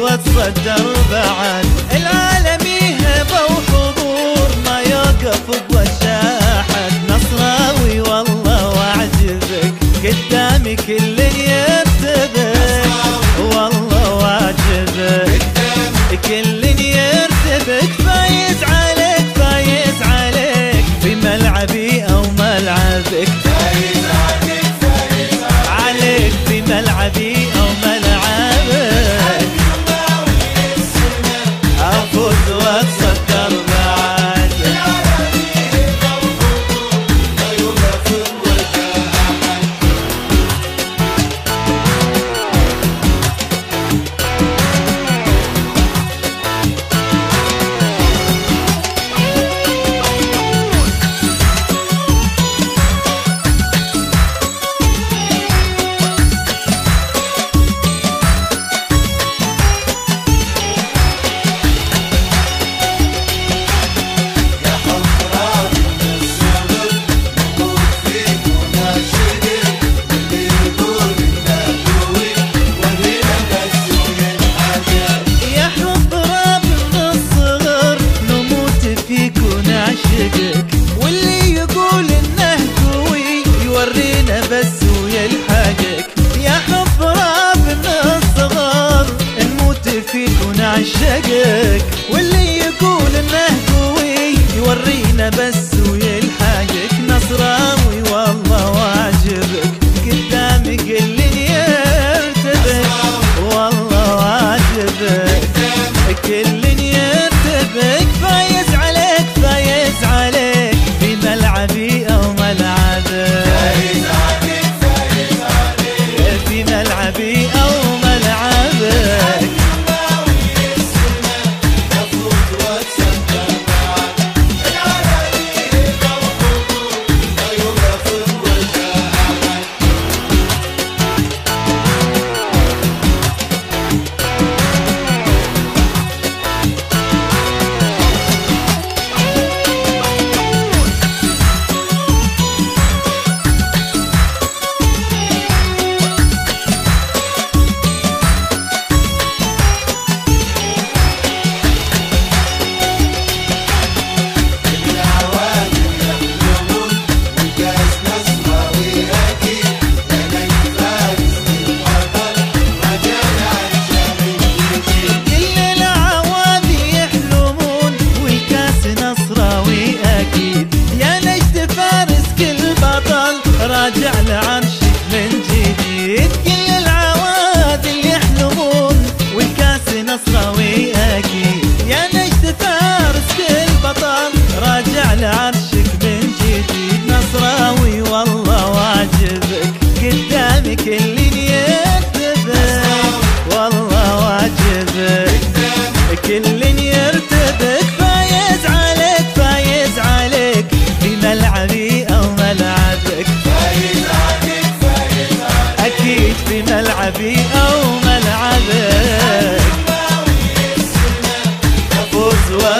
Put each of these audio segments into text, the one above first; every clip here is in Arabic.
واتصدر بعد العالمي هبة وحضور ما يوقف بوجه أحد. نصراوي والله واعجبك قدامي كل يرتبك، والله واعجبك كل يرتبك. فايز عليك فايز عليك في ملعبي أو ملعبك، فايز عليك فايز عليك في ملعبي أو ملعبك. أفوز واتصدر بعد ما يوقف بوجه أحد. واللي يقول انه قوي يورينا بس ويلحقك. يا حب راب من الصغر نموت فيك ونعشقك، واللي يقول انه قوي يورينا بس ويلحقك. نصراوي والله واعجبك قدامي كل يرتبك، والله واعجبك كل يرتبك. فايز عليك فايز عليك في ملعبي أو ملعبك، فايز عليك فايز عليك في ملعبي أو ملعبك. العالمي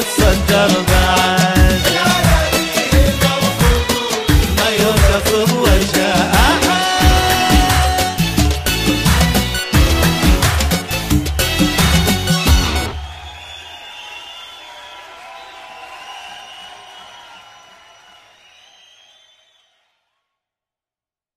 وتصدر بعد.